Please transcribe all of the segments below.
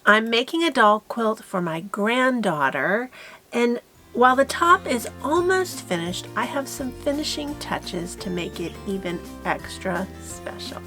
I'm making a doll quilt for my granddaughter, and while the top is almost finished, I have some finishing touches to make it even extra special.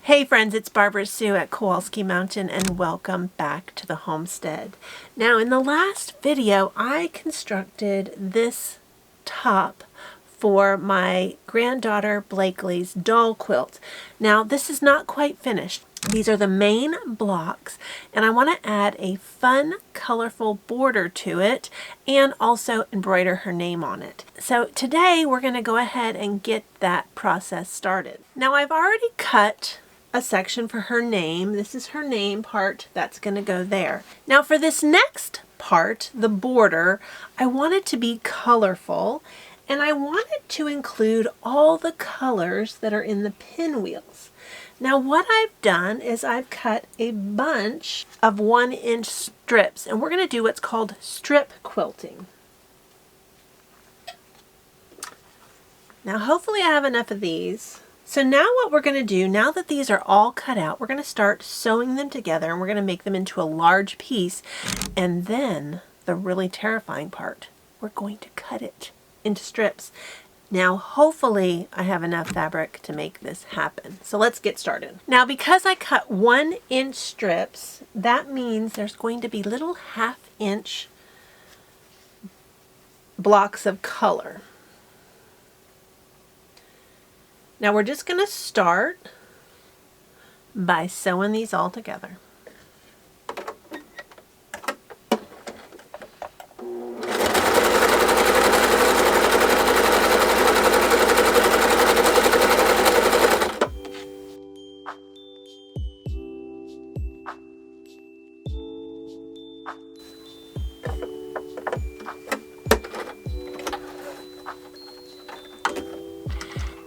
Hey friends, it's Barbara Sue at Kowalski Mountain, and welcome back to the homestead. Now, in the last video, I constructed this top for my granddaughter Blakely's doll quilt. Now, this is not quite finished. These are the main blocks, and I want to add a fun, colorful border to it and also embroider her name on it. So today we're going to go ahead and get that process started. Now, I've already cut a section for her name. This is her name part that's going to go there. Now, for this next part, the border, I want it to be colorful, and I want it to include all the colors that are in the pinwheels. Now, what I've done is I've cut a bunch of 1-inch strips, and we're going to do what's called strip quilting. Now, hopefully I have enough of these. So now what we're going to do, now that these are all cut out, we're going to start sewing them together, and we're going to make them into a large piece. And then the really terrifying part, we're going to cut it into strips. Now, hopefully I have enough fabric to make this happen. So let's get started. Now, because I cut 1-inch strips, that means there's going to be little 1/2-inch blocks of color. Now, we're just going to start by sewing these all together.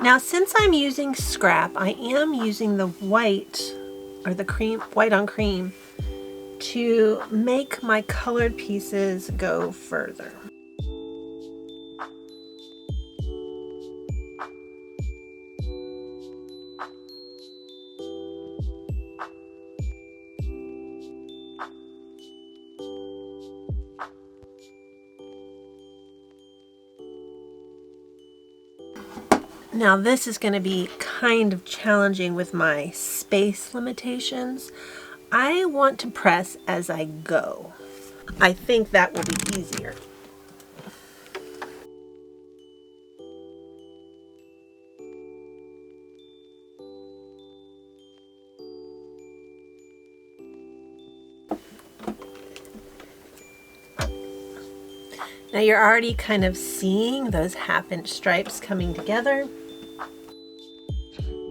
Now, since I'm using scrap, I am using the white or the cream, white on cream, to make my colored pieces go further. Now, this is going to be kind of challenging with my space limitations. I want to press as I go. I think that will be easier. Now, you're already kind of seeing those 1/2-inch stripes coming together.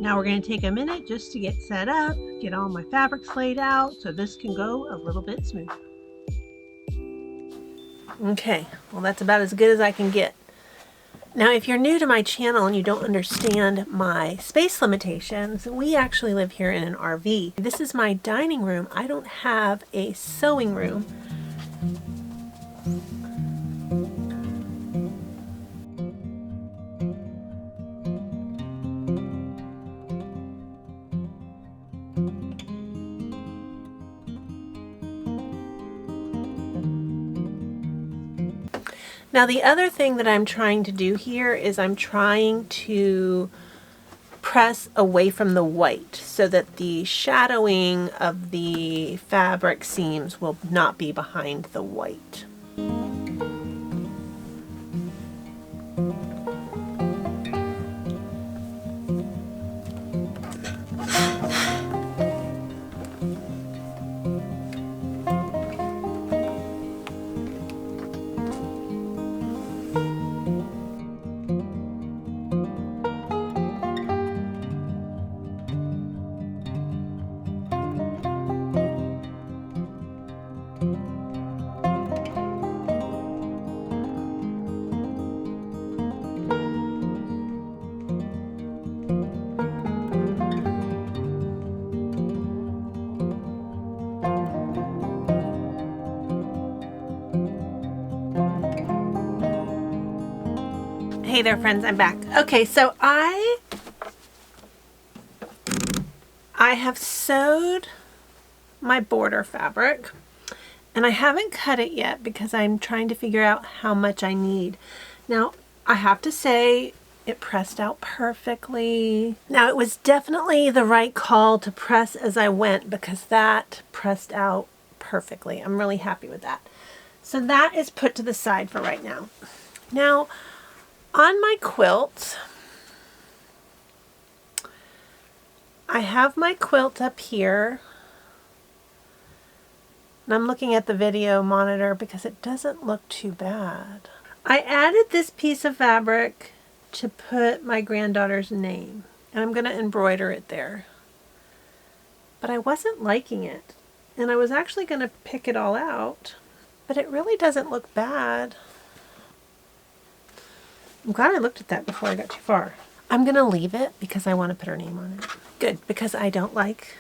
Now we're going to take a minute just to get set up, get all my fabrics laid out so this can go a little bit smoother. Okay, well, that's about as good as I can get. Now, if you're new to my channel and you don't understand my space limitations, we actually live here in an RV. This is my dining room. I don't have a sewing room. Now, the other thing that I'm trying to do here is I'm trying to press away from the white so that the shadowing of the fabric seams will not be behind the white. Hey there friends, I'm back. Okay, so I I have sewed my border fabric, and I haven't cut it yet because I'm trying to figure out how much I need. Now, I have to say it pressed out perfectly. Now, it was definitely the right call to press as I went because that pressed out perfectly. I'm really happy with that. So that is put to the side for right now. Now, on my quilt, I have my quilt up here. And I'm looking at the video monitor because it doesn't look too bad. I added this piece of fabric to put my granddaughter's name, and I'm going to embroider it there. But I wasn't liking it, and I was actually going to pick it all out, but it really doesn't look bad. I'm glad I looked at that before I got too far. I'm going to leave it because I want to put her name on it. Good, because I don't like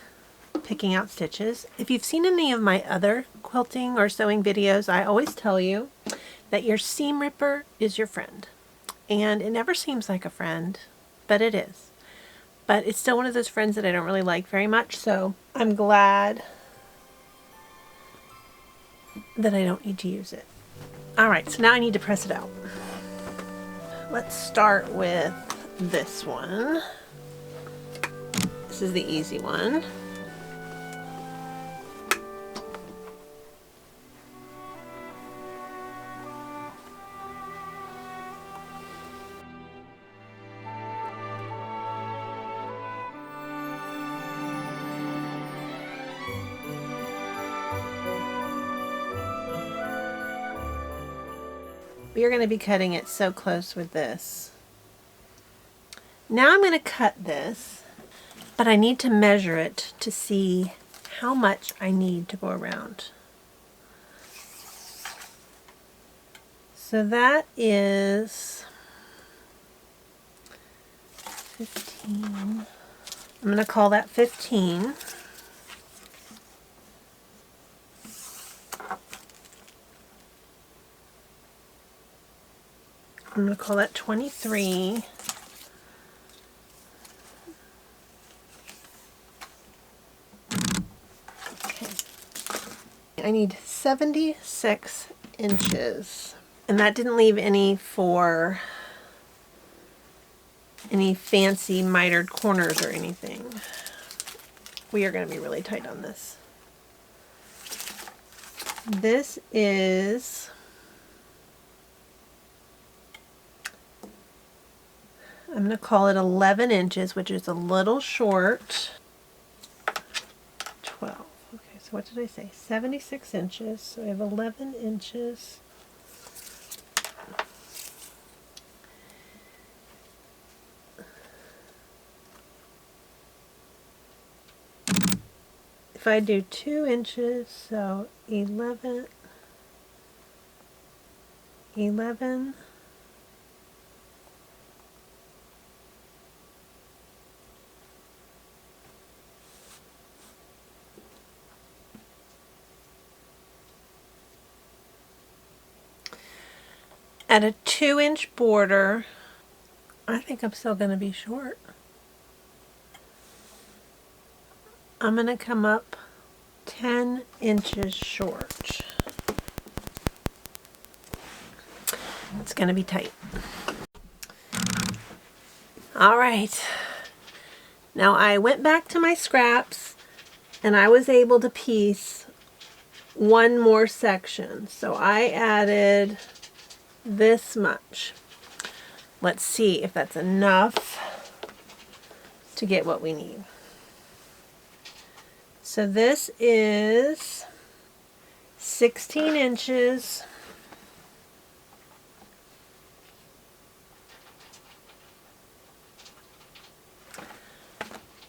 picking out stitches. If you've seen any of my other quilting or sewing videos, I always tell you that your seam ripper is your friend. And it never seems like a friend, but it is. But it's still one of those friends that I don't really like very much, so I'm glad that I don't need to use it. Alright, so now I need to press it out. Let's start with this one. This is the easy one. You're going to be cutting it so close with this. Now I'm going to cut this, but I need to measure it to see how much I need to go around. So that is 15. I'm going to call that 15. I'm going to call that 23. Okay. I need 76 inches. And that didn't leave any for any fancy mitered corners or anything. We are going to be really tight on this. This is I'm going to call it 11 inches, which is a little short. 12. Okay, so what did I say? 76 inches. So we have 11 inches. If I do 2 inches, so 11, 11, at a 2-inch border, I think I'm still going to be short. I'm going to come up 10 inches short. It's going to be tight. All right. Now I went back to my scraps and I was able to piece one more section. So I added this much. Let's see if that's enough to get what we need. So this is 16 inches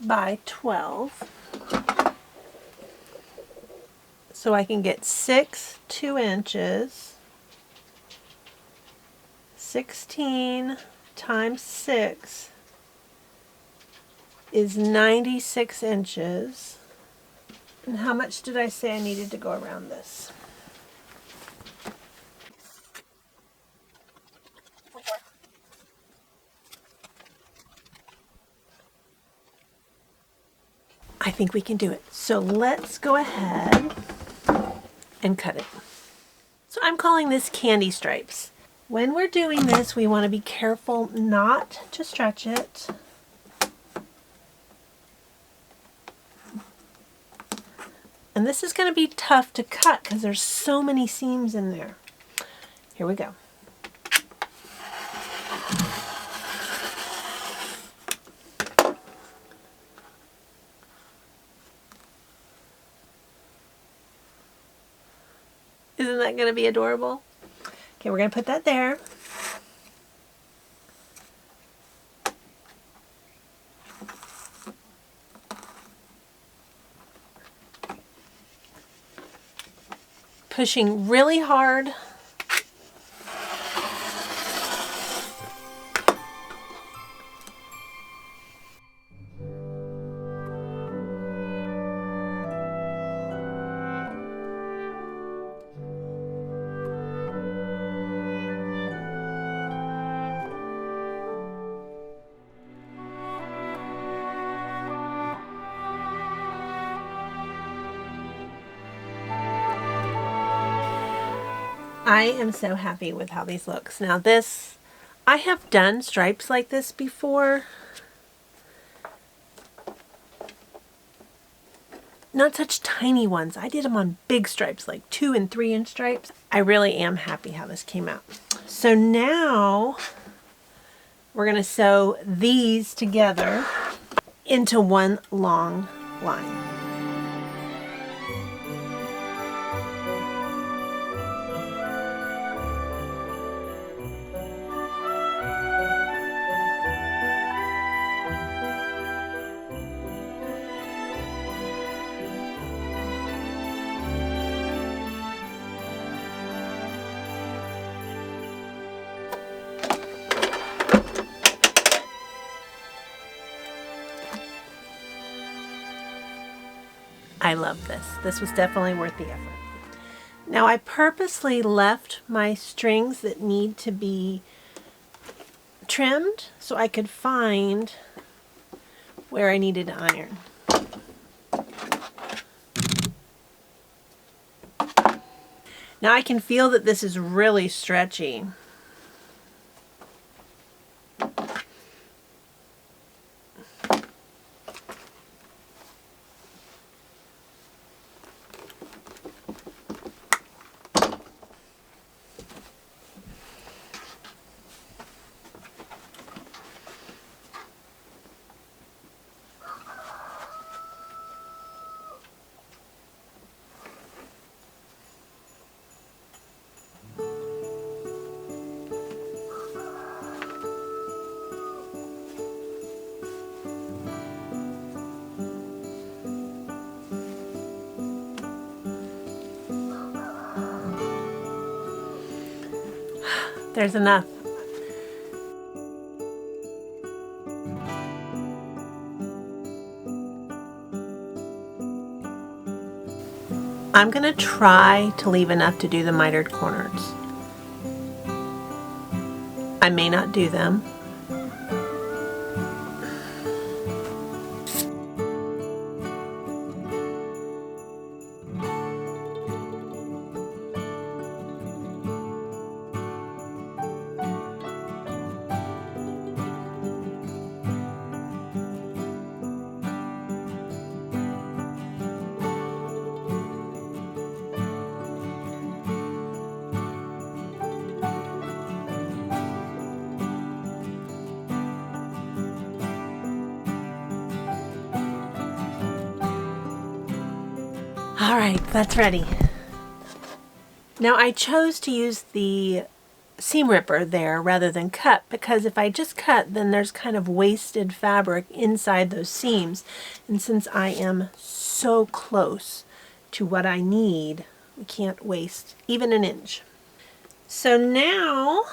by 12. So I can get 6 2-inches. 16 times 6 is 96 inches. And how much did I say I needed to go around this? I think we can do it. So let's go ahead and cut it. So I'm calling this candy stripes. When we're doing this, we want to be careful not to stretch it. And this is going to be tough to cut because there's so many seams in there. Here we go. Isn't that going to be adorable? Okay, we're going to put that there. Pushing really hard. I am so happy with how these looks. Now this, I have done stripes like this before. Not such tiny ones. I did them on big stripes, like 2 and 3 inch stripes. I really am happy how this came out. So now we're going to sew these together into one long line. I love this. This was definitely worth the effort. Now I purposely left my strings that need to be trimmed so I could find where I needed to iron. Now I can feel that this is really stretchy. There's enough. I'm going to try to leave enough to do the mitered corners. I may not do them. All right, that's ready. Now I chose to use the seam ripper there rather than cut, because if I just cut, then there's kind of wasted fabric inside those seams. And since I am so close to what I need, we can't waste even an inch. So now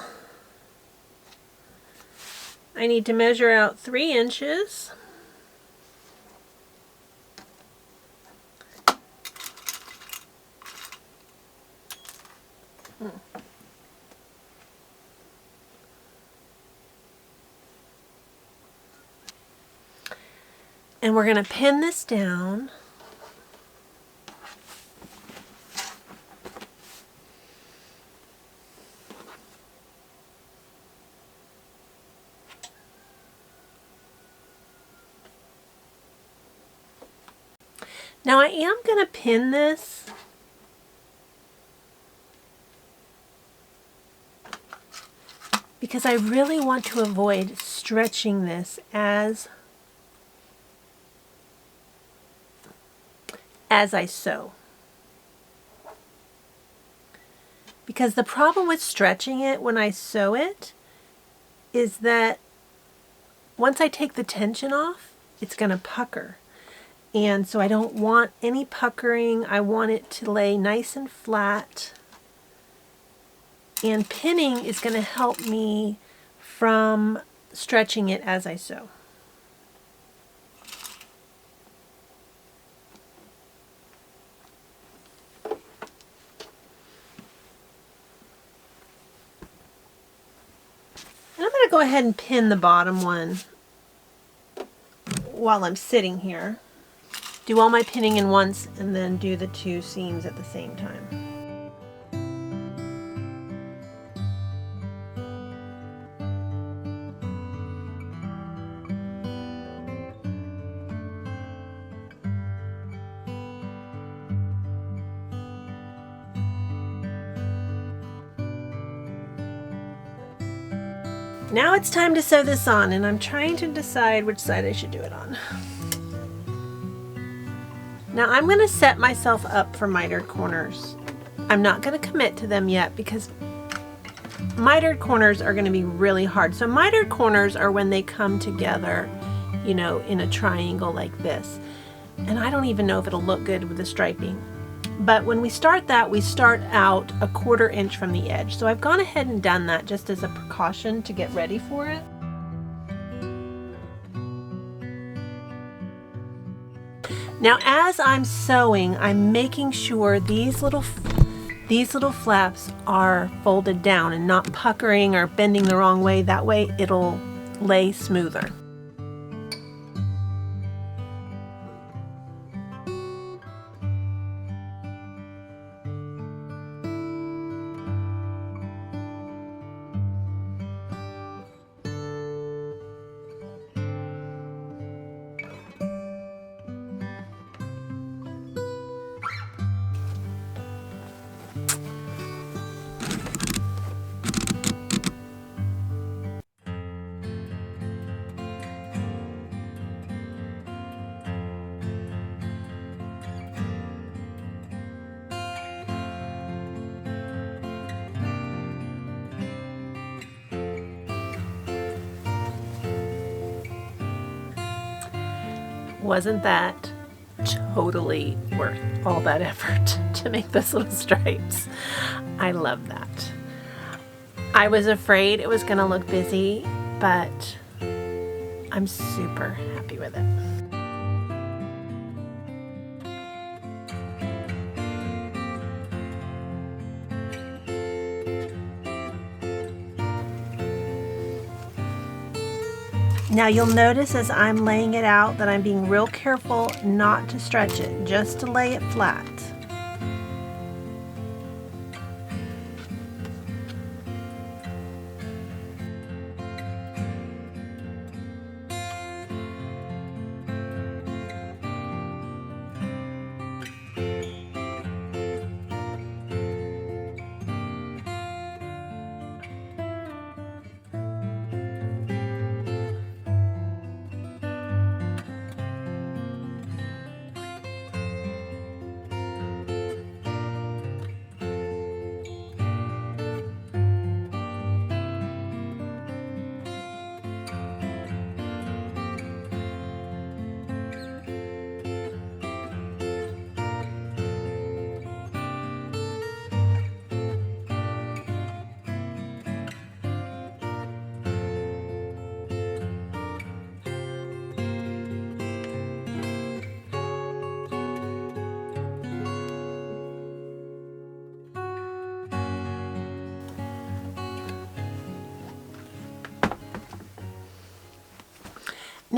I need to measure out 3 inches. And we're going to pin this down. Now I am going to pin this because I really want to avoid stretching this as I sew. Because the problem with stretching it when I sew it is that once I take the tension off, it's going to pucker. And so I don't want any puckering. I want it to lay nice and flat. And pinning is going to help me from stretching it as I sew. And I'm going to go ahead and pin the bottom one while I'm sitting here. Do all my pinning in once and then do the two seams at the same time. Now it's time to sew this on, and I'm trying to decide which side I should do it on. Now I'm going to set myself up for mitered corners. I'm not going to commit to them yet because mitered corners are going to be really hard. So mitered corners are when they come together, you know, in a triangle like this. And I don't even know if it'll look good with the striping. But when we start that, we start out 1/4 inch from the edge. So I've gone ahead and done that just as a precaution to get ready for it. Now as I'm sewing, I'm making sure these little flaps are folded down and not puckering or bending the wrong way. That way it'll lay smoother. Wasn't that totally worth all that effort to make those little stripes? I love that. I was afraid it was going to look busy, but I'm super happy with it. Now you'll notice as I'm laying it out that I'm being real careful not to stretch it, just to lay it flat.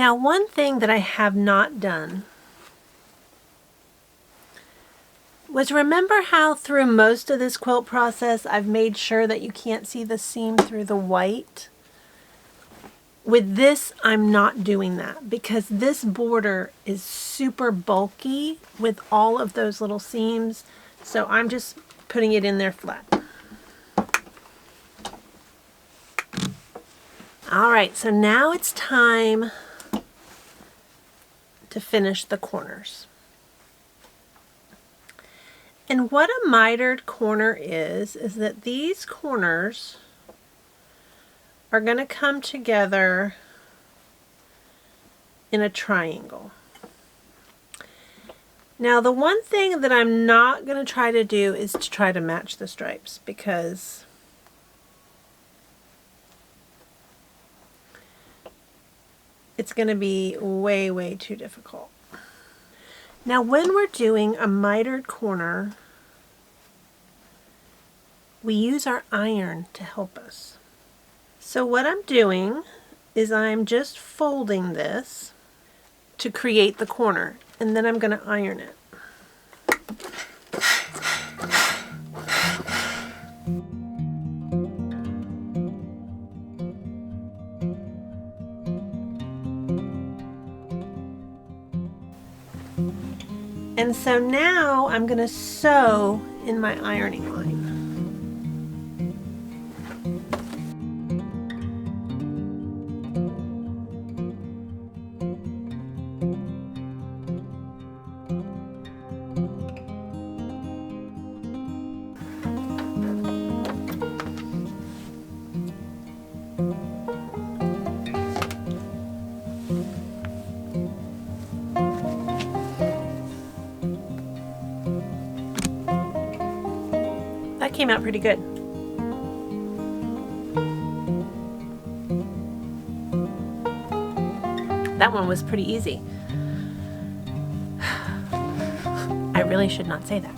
Now, one thing that I have not done was, remember how through most of this quilt process I've made sure that you can't see the seam through the white? With this, I'm not doing that because this border is super bulky with all of those little seams, so I'm just putting it in there flat. All right, so now it's time to finish the corners. And what a mitered corner is that these corners are going to come together in a triangle. Now, the one thing that I'm not going to try to do is to try to match the stripes, because it's going to be way, way too difficult. Now, when we're doing a mitered corner, we use our iron to help us. So what I'm doing is I'm just folding this to create the corner, and then I'm going to iron it. And so now I'm going to sew in my ironing line. That came out pretty good. That one was pretty easy. I really should not say that.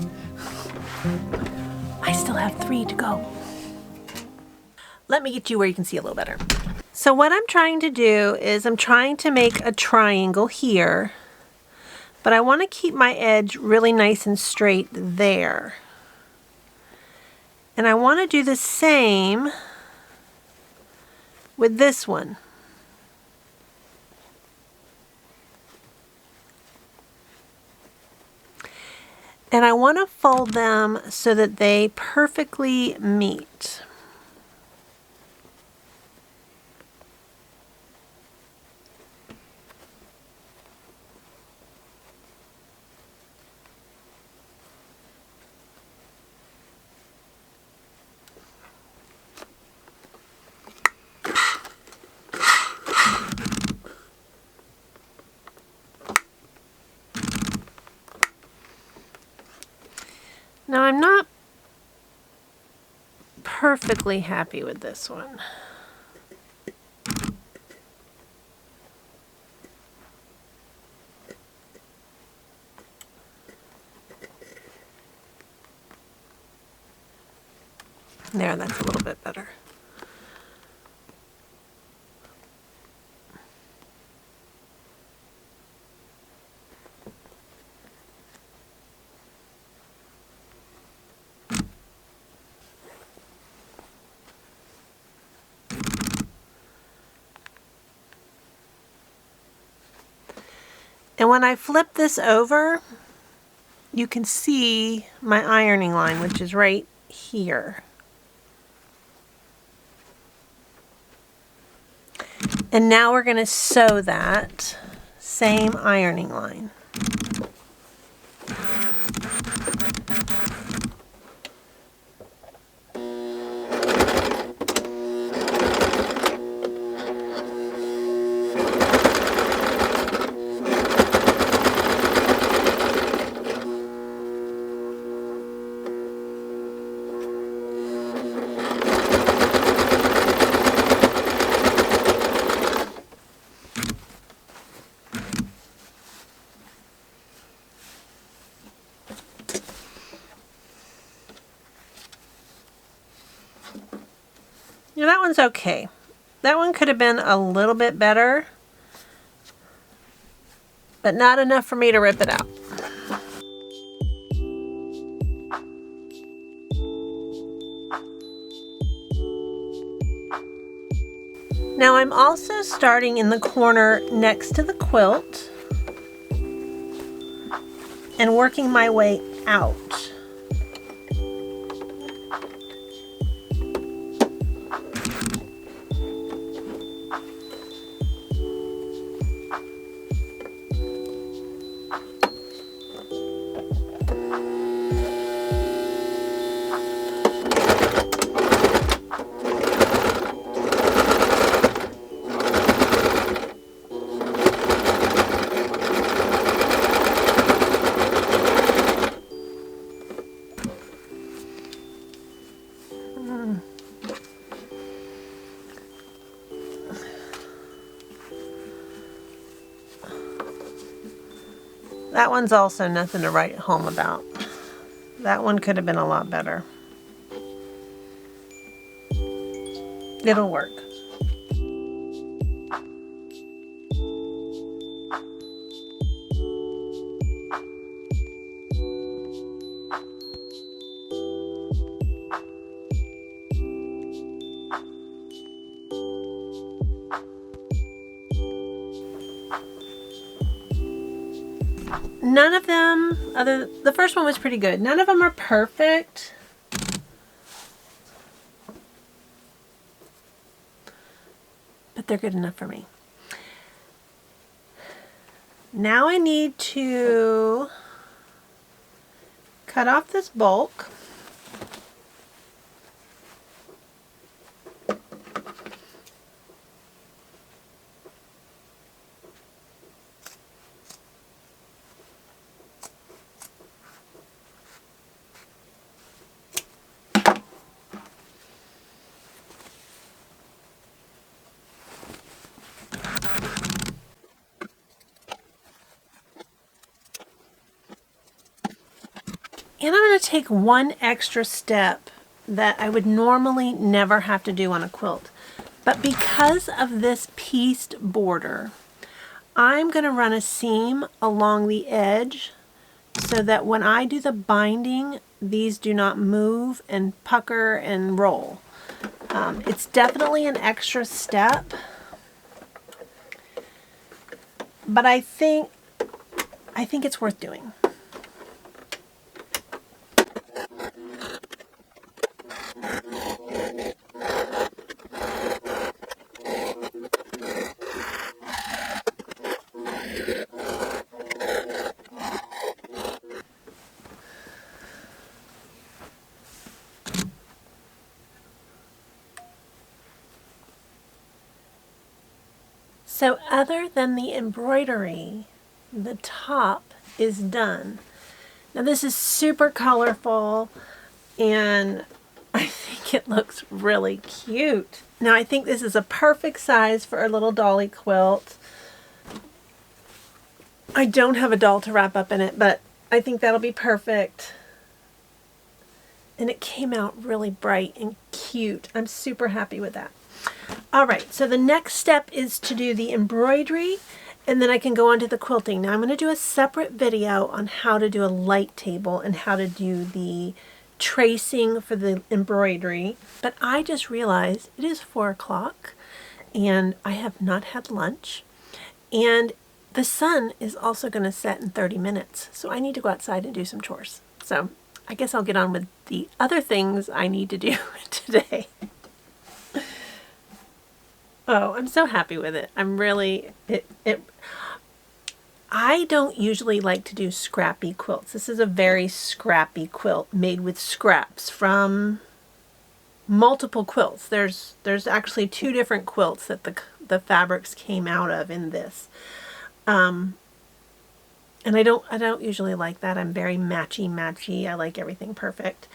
I still have 3 to go. Let me get you where you can see a little better. So what I'm trying to do is I'm trying to make a triangle here, but I want to keep my edge really nice and straight there. And I want to do the same with this one. And I want to fold them so that they perfectly meet. Now, I'm not perfectly happy with this one. There, that's a little bit better. And when I flip this over, you can see my ironing line, which is right here. And now we're going to sew that same ironing line. Now that one's okay. That one could have been a little bit better, but not enough for me to rip it out. Now I'm also starting in the corner next to the quilt and working my way out. That one's also nothing to write home about. That one could have been a lot better. It'll work. None of them, the first one was pretty good. None of them are perfect. But they're good enough for me. Now I need to cut off this bulk. And I'm going to take one extra step that I would normally never have to do on a quilt. But because of this pieced border, I'm going to run a seam along the edge so that when I do the binding, these do not move and pucker and roll. It's definitely an extra step, but I think it's worth doing. So other than the embroidery, the top is done. Now this is super colorful and I think it looks really cute. Now I think this is a perfect size for a little dolly quilt. I don't have a doll to wrap up in it, but I think that'll be perfect. And it came out really bright and cute. I'm super happy with that. All right, so the next step is to do the embroidery, and then I can go on to the quilting. Now I'm going to do a separate video on how to do a light table and how to do the tracing for the embroidery. But I just realized it is 4 o'clock and I have not had lunch. And the sun is also going to set in 30 minutes. So I need to go outside and do some chores. So I guess I'll get on with the other things I need to do today. Oh, I'm so happy with it. I'm really, I don't usually like to do scrappy quilts. This is a very scrappy quilt made with scraps from multiple quilts. There's actually 2 different quilts that the fabrics came out of in this. And I don't usually like that. I'm very matchy. I like everything perfect.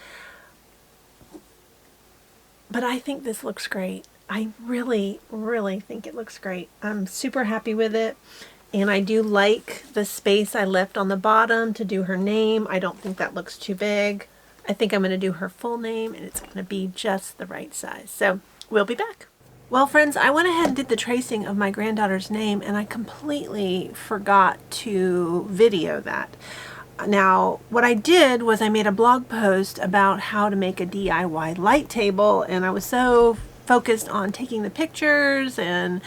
But I think this looks great. I really, really think it looks great. I'm super happy with it. And I do like the space I left on the bottom to do her name. I don't think that looks too big. I think I'm going to do her full name and it's going to be just the right size. So we'll be back. Well, friends, I went ahead and did the tracing of my granddaughter's name, and I completely forgot to video that. Now, what I did was I made a blog post about how to make a DIY light table, and I was so focused on taking the pictures and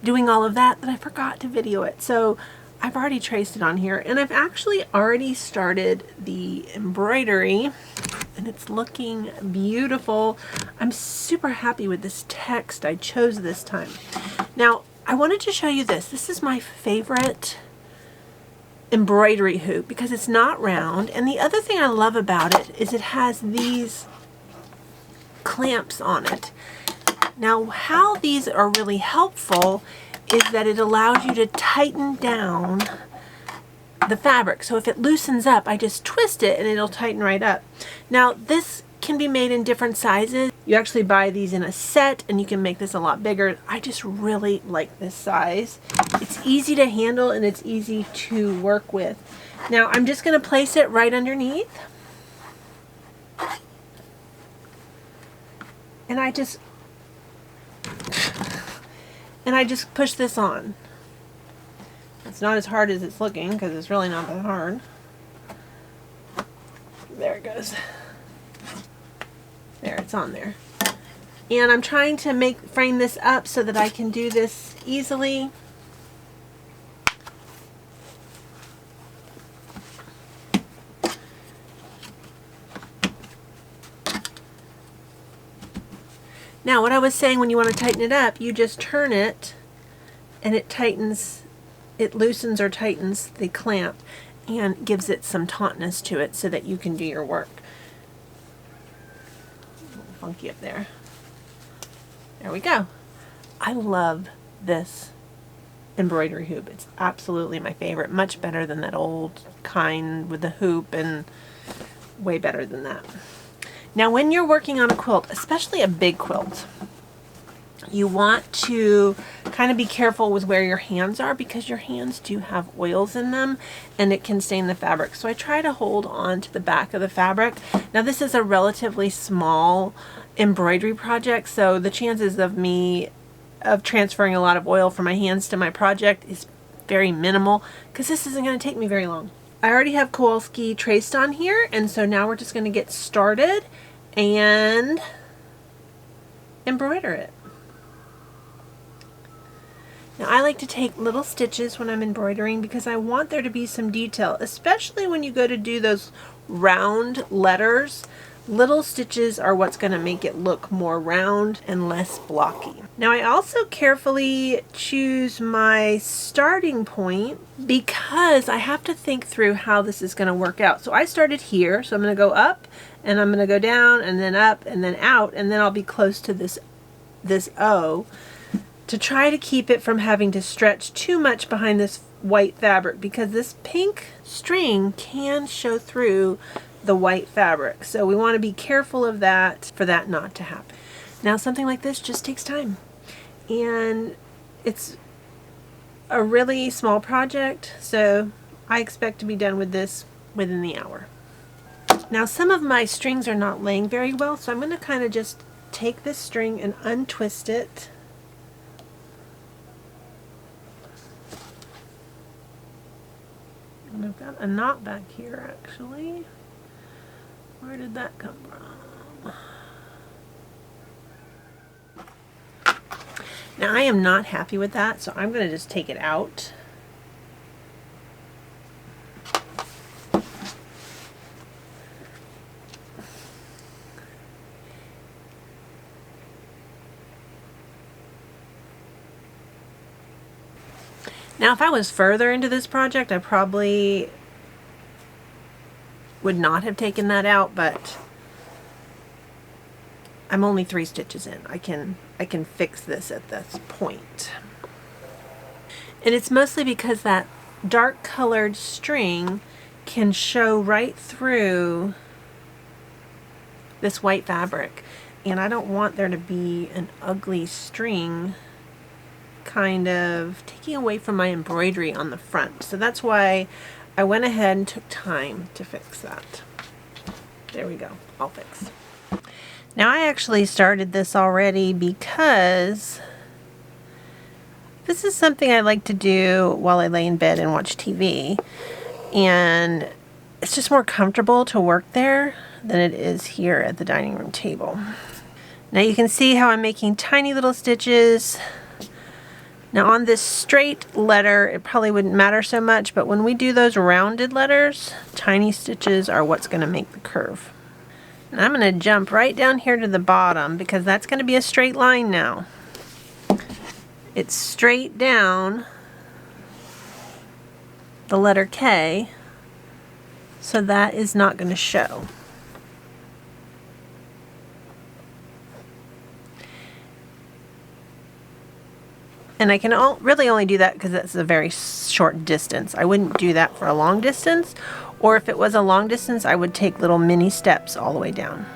doing all of that I forgot to video it. So I've already traced it on here, and I've actually already started the embroidery, and it's looking beautiful. I'm super happy with this text I chose this time. Now, I wanted to show you this. This is my favorite embroidery hoop because it's not round, and the other thing I love about it is it has these clamps on it. Now, how these are really helpful is that it allows you to tighten down the fabric. So if it loosens up, I just twist it and it'll tighten right up. Now, this can be made in different sizes. You actually buy these in a set and you can make this a lot bigger. I just really like this size. It's easy to handle and it's easy to work with. Now, I'm just going to place it right underneath. And I just push this on. It's not as hard as it's looking because it's really not that hard. There it goes. There, it's on there. And I'm trying to frame this up so that I can do this easily. Now, what I was saying, when you want to tighten it up, you just turn it and it tightens, it loosens or tightens the clamp and gives it some tautness to it so that you can do your work. A little funky up there. There we go. I love this embroidery hoop. It's absolutely my favorite. Much better than that old kind with the hoop, and way better than that. Now, when you're working on a quilt, especially a big quilt, you want to kind of be careful with where your hands are because your hands do have oils in them and it can stain the fabric. So I try to hold on to the back of the fabric. Now, this is a relatively small embroidery project, so the chances of me transferring a lot of oil from my hands to my project is very minimal because this isn't going to take me very long. I already have Kowalski traced on here, and so now we're just going to get started and embroider it. Now, I like to take little stitches when I'm embroidering because I want there to be some detail, especially when you go to do those round letters. Little stitches are what's going to make it look more round and less blocky. Now, I also carefully choose my starting point because I have to think through how this is going to work out. So I started here, so I'm going to go up and I'm going to go down and then up and then out, and then I'll be close to this O to try to keep it from having to stretch too much behind this white fabric because this pink string can show through the white fabric. So we want to be careful of that for that not to happen. Now, something like this just takes time, and it's a really small project, so I expect to be done with this within the hour. Now, some of my strings are not laying very well, so I'm going to kind of just take this string and untwist it. And I've got a knot back here, actually. Where did that come from? Now, I am not happy with that, so I'm going to just take it out. Now, if I was further into this project, I probably would not have taken that out, but I'm only 3 stitches in. I can fix this at this point. And it's mostly because that dark colored string can show right through this white fabric, and I don't want there to be an ugly string kind of taking away from my embroidery on the front. So that's why I went ahead and took time to fix that. There we go, all fixed. Now, I actually started this already because This is something I like to do while I lay in bed and watch TV, and it's just more comfortable to work there than it is here at the dining room table. Now you can see how I'm making tiny little stitches. Now on this straight letter, it probably wouldn't matter so much, but when we do those rounded letters, tiny stitches are what's going to make the curve. And I'm going to jump right down here to the bottom because that's going to be a straight line now. It's straight down the letter K, so that is not going to show. And I can really only do that because that's a very short distance. I wouldn't do that for a long distance, or if it was a long distance, I would take little mini steps all the way down.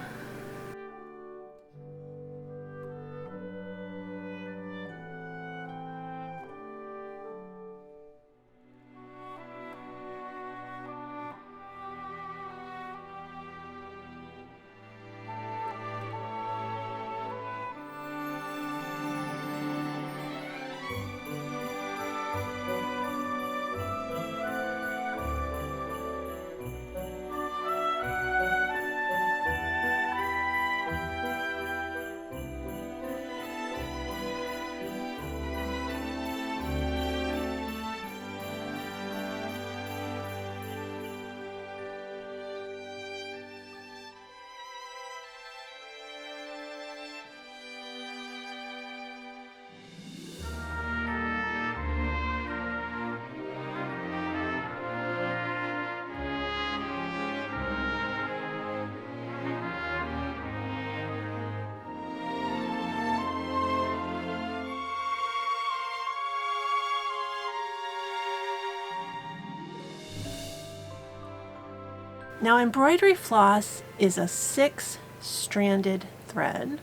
Now embroidery floss is a 6-stranded thread,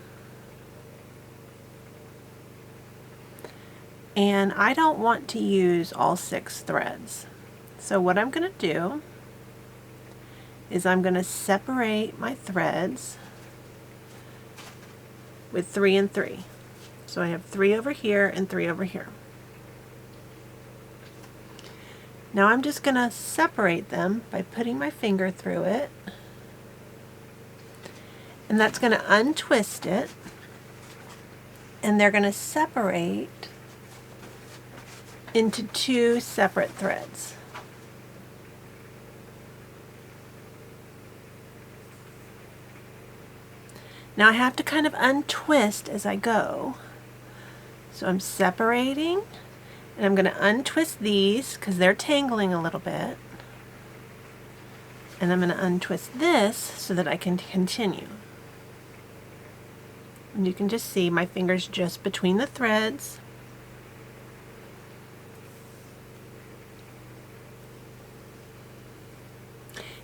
and I don't want to use all 6 threads. So what I'm going to do is I'm going to separate my threads with 3 and 3. So I have 3 over here and 3 over here. Now I'm just going to separate them by putting my finger through it, and that's going to untwist it, and they're going to separate into 2 separate threads. Now I have to kind of untwist as I go. So I'm separating, and I'm going to untwist these because they're tangling a little bit. And I'm going to untwist this so that I can continue. And you can just see my fingers just between the threads.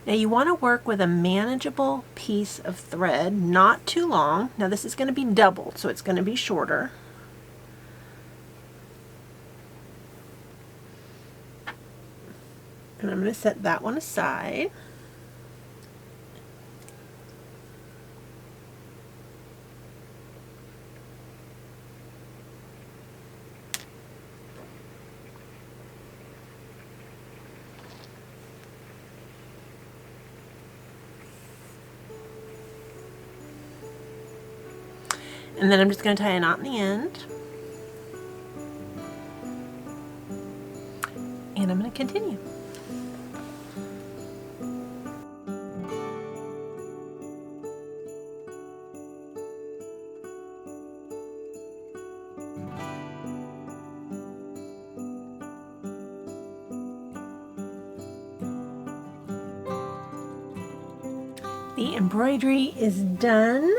Now you want to work with a manageable piece of thread, not too long. Now this is going to be doubled, so it's going to be shorter. And I'm going to set that one aside. And then I'm just going to tie a knot in the end. And I'm going to continue. The embroidery is done,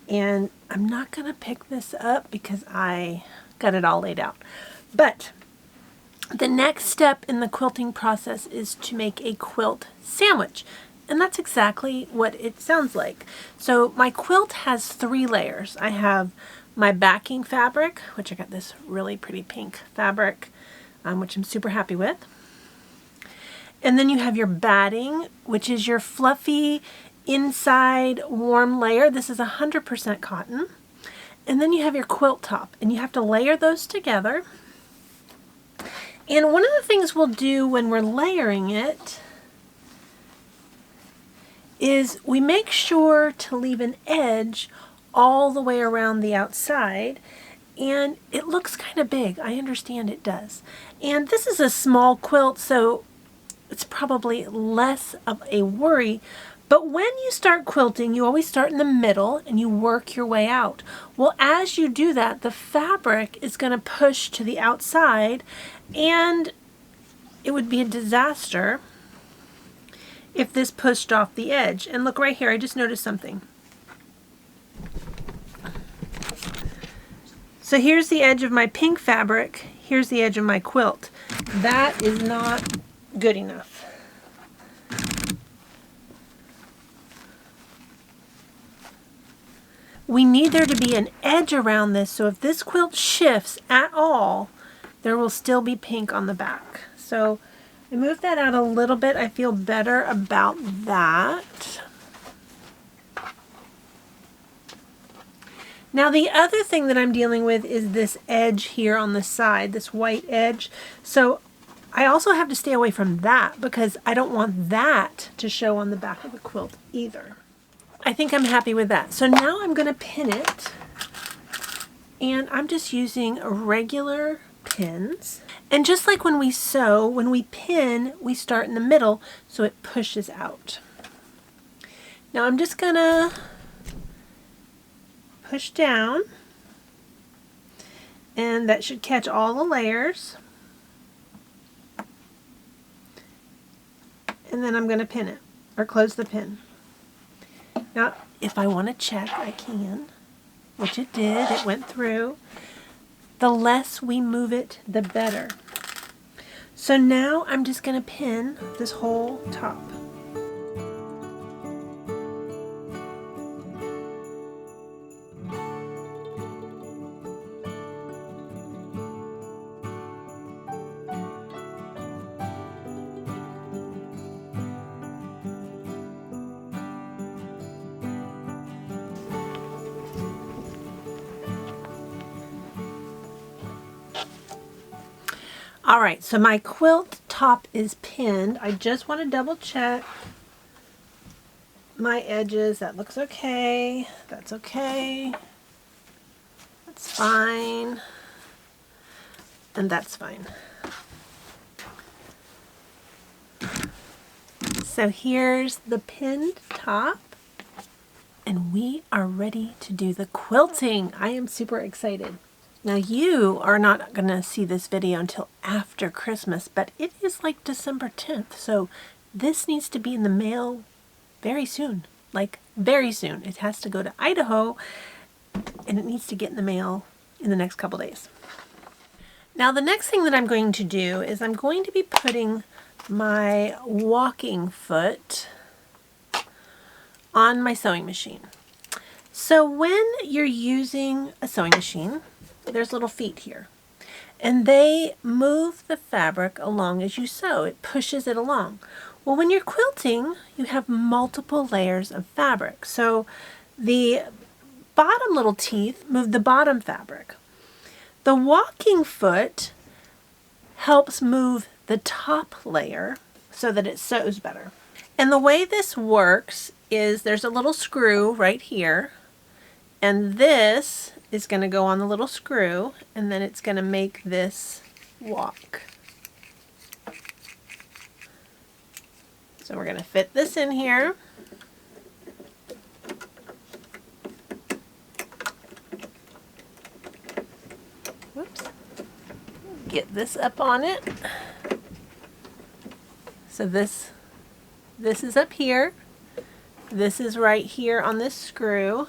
and I'm not going to pick this up because I got it all laid out. But the next step in the quilting process is to make a quilt sandwich, and that's exactly what it sounds like. So my quilt has 3 layers. I have my backing fabric, which I got this really pretty pink fabric, which I'm super happy with. And then you have your batting, which is your fluffy inside warm layer. This is 100% cotton. And then you have your quilt top, and you have to layer those together. And one of the things we'll do when we're layering it is we make sure to leave an edge all the way around the outside. And it looks kind of big. I understand it does. And this is a small quilt, so it's probably less of a worry. But when you start quilting, you always start in the middle and you work your way out. Well, as you do that, the fabric is going to push to the outside, and it would be a disaster if this pushed off the edge. And look right here, I just noticed something. So here's the edge of my pink fabric, here's the edge of my quilt. That is not good enough. We need there to be an edge around this, so if this quilt shifts at all, there will still be pink on the back. So I moved that out a little bit. I feel better about that. Now the other thing that I'm dealing with is this edge here on the side, this white edge. So I also have to stay away from that because I don't want that to show on the back of the quilt either. I think I'm happy with that. So now I'm going to pin it, and I'm just using regular pins. And just like when we sew, when we pin, we start in the middle so it pushes out. Now I'm just going to push down, and that should catch all the layers. And then I'm going to pin it, or close the pin. Now, if I want to check, I can, which it did. It went through. The less we move it, the better. So now I'm just going to pin this whole top. Alright, so my quilt top is pinned. I just want to double check my edges. That looks okay. That's okay. That's fine. And that's fine. So here's the pinned top. And we are ready to do the quilting. I am super excited. Now you are not going to see this video until after Christmas, but it is like December 10th, so this needs to be in the mail very soon. Like very soon. It has to go to Idaho, and it needs to get in the mail in the next couple days. Now the next thing that I'm going to do is I'm going to be putting my walking foot on my sewing machine. So when you're using a sewing machine, there's little feet here, and they move the fabric along as you sew. It pushes it along. Well, when you're quilting, you have multiple layers of fabric. So the bottom little teeth move the bottom fabric. The walking foot helps move the top layer so that it sews better. And the way this works is there's a little screw right here, and this is going to go on the little screw, and then it's going to make this walk. So we're going to fit this in here. Whoops. Get this up on it. So this is up here. This is right here on this screw.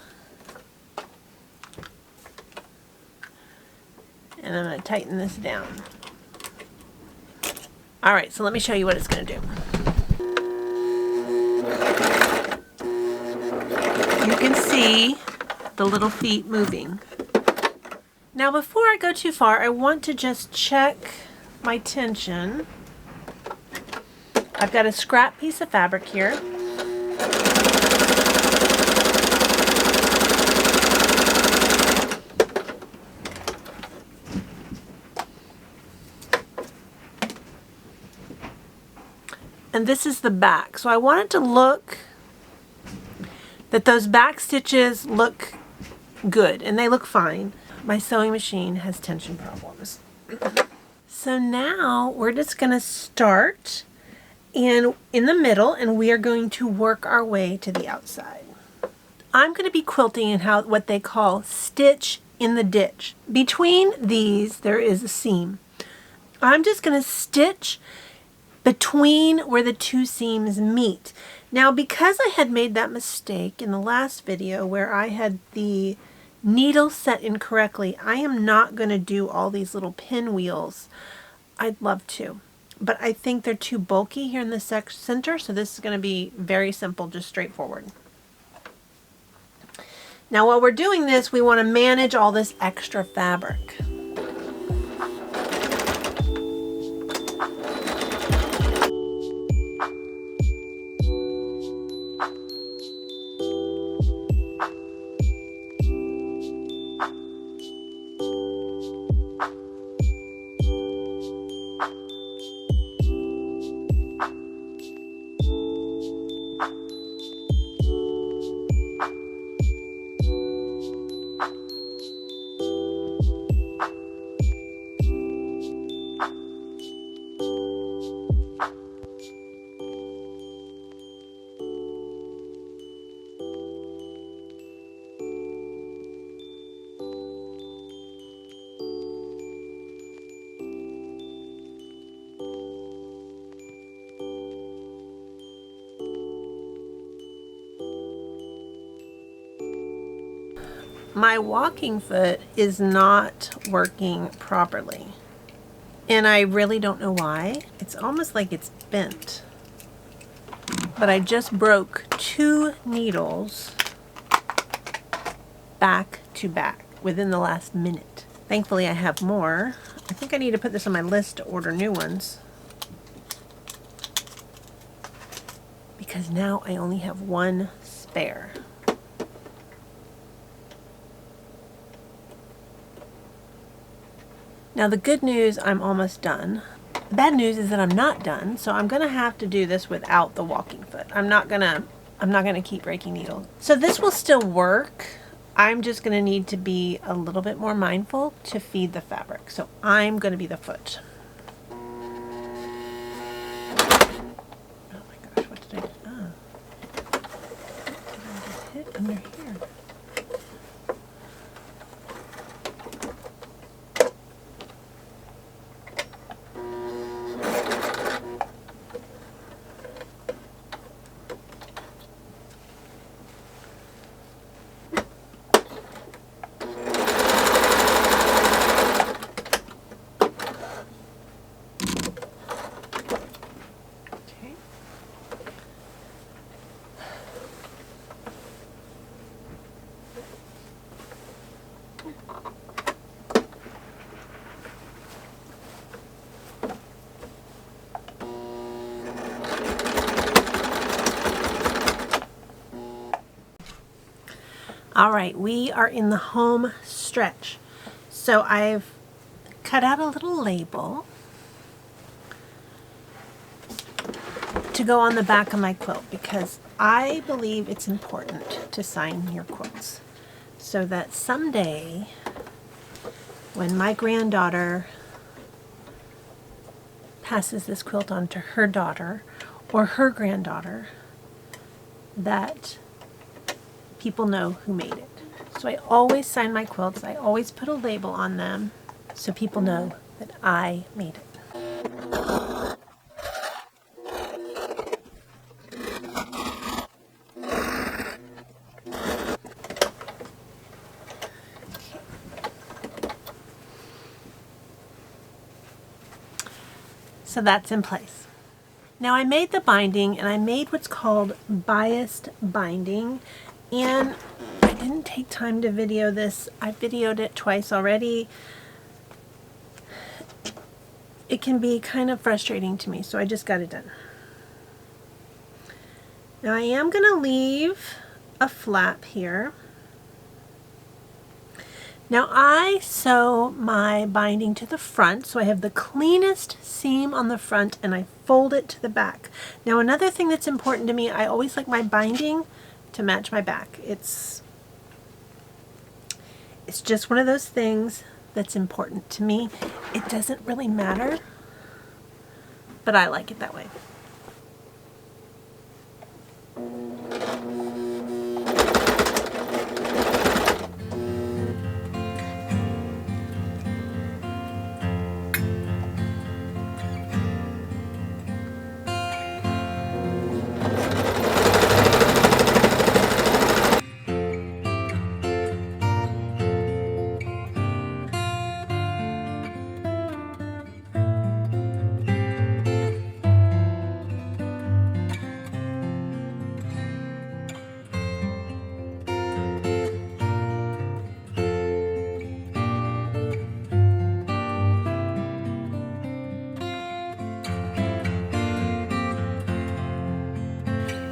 And I'm going to tighten this down. Alright, so let me show you what it's going to do. You can see the little feet moving. Now before I go too far, I want to just check my tension. I've got a scrap piece of fabric here. and this is the back. So I want it to look that those back stitches look good, and they look fine. My sewing machine has tension problems. So now we're just going to start in the middle, and we are going to work our way to the outside. I'm going to be quilting in what they call stitch in the ditch. Between these there is a seam. I'm just going to stitch between where the two seams meet. Now, because I had made that mistake in the last video where I had the needle set incorrectly, I am not going to do all these little pinwheels. I'd love to, but I think they're too bulky here in the center, so this is going to be very simple, just straightforward. Now, while we're doing this, we want to manage all this extra fabric. My walking foot is not working properly, and I really don't know why. It's almost like it's bent, but I just broke 2 needles back to back within the last minute. Thankfully I have more. I think I need to put this on my list to order new ones, because now I only have 1 spare. Now the good news, I'm almost done. The bad news is that I'm not done, so I'm gonna have to do this without the walking foot. I'm not gonna keep breaking needles. So this will still work. I'm just gonna need to be a little bit more mindful to feed the fabric. So I'm gonna be the foot. Oh my gosh, what did I do? Oh. I just hit under here. All right, we are in the home stretch. So I've cut out a little label to go on the back of my quilt, because I believe it's important to sign your quilts so that someday when my granddaughter passes this quilt on to her daughter or her granddaughter, that people know who made it. So I always sign my quilts. I always put a label on them so people know that I made it. So that's in place. Now I made the binding, and I made what's called biased binding, and I didn't take time to video this. I videoed it twice already. It can be kind of frustrating to me, so I just got it done. Now I am going to leave a flap here. Now I sew my binding to the front, so I have the cleanest seam on the front and I fold it to the back. Now another thing that's important to me, I always like my binding to match my back. It's just one of those things that's important to me. It doesn't really matter, but I like it that way.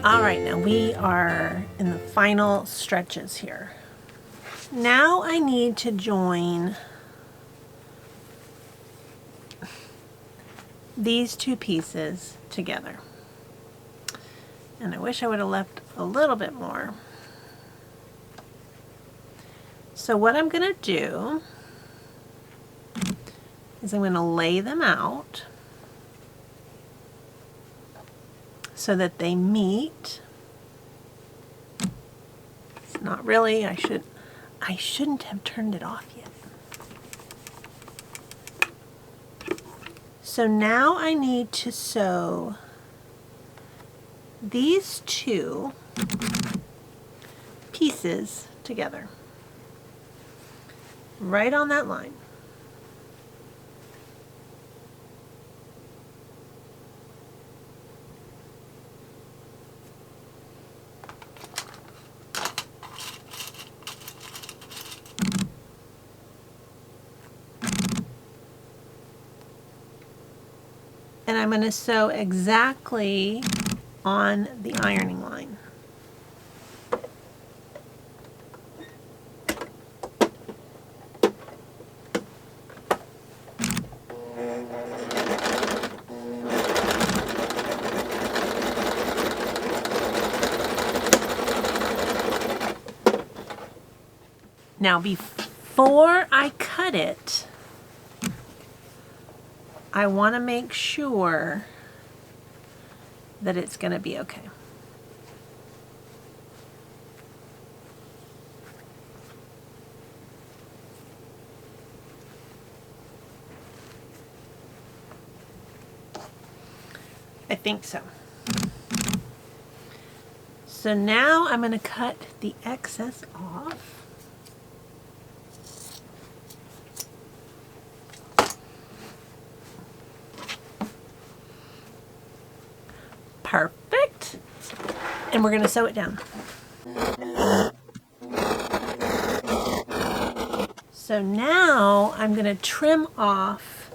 All right, now we are in the final stretches here. Now I need to join these two pieces together. And I wish I would have left a little bit more. So what I'm going to do is I'm going to lay them out so that they meet. It's not really, I shouldn't have turned it off yet. So now I need to sew these two pieces together, right on that line. And I'm going to sew exactly on the ironing line. Now before I cut it, I want to make sure that it's going to be okay. I think so. So now I'm going to cut the excess off. Perfect. And we're going to sew it down. So now I'm going to trim off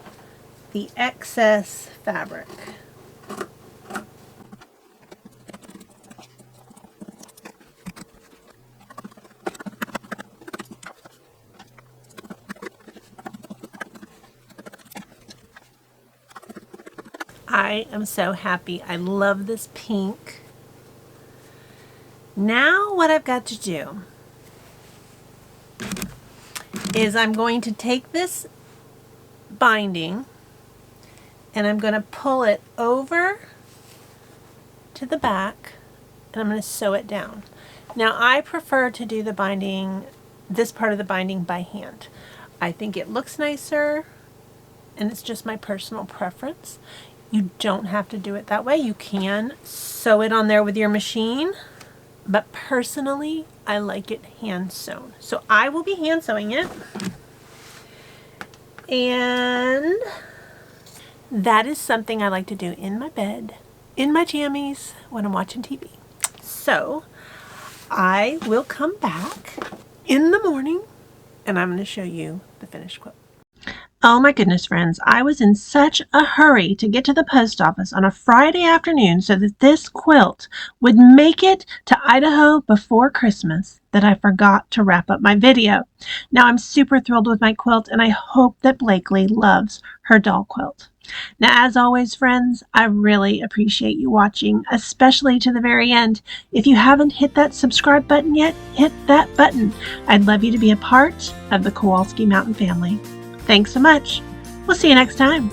the excess fabric. I am so happy. I love this pink. Now what I've got to do is I'm going to take this binding and I'm going to pull it over to the back and I'm going to sew it down. Now I prefer to do the binding, this part of the binding by hand. I think it looks nicer and it's just my personal preference. You don't have to do it that way. You can sew it on there with your machine, but personally, I like it hand sewn. So I will be hand sewing it. And that is something I like to do in my bed, in my jammies, when I'm watching TV. So I will come back in the morning and I'm going to show you the finished quilt. Oh my goodness, friends, I was in such a hurry to get to the post office on a Friday afternoon so that this quilt would make it to Idaho before Christmas that I forgot to wrap up my video. Now I'm super thrilled with my quilt, and I hope that Blakely loves her doll quilt. Now, as always, friends, I really appreciate you watching, especially to the very end. If you haven't hit that subscribe button yet, hit that button. I'd love you to be a part of the Kowalski Mountain family. Thanks so much. We'll see you next time.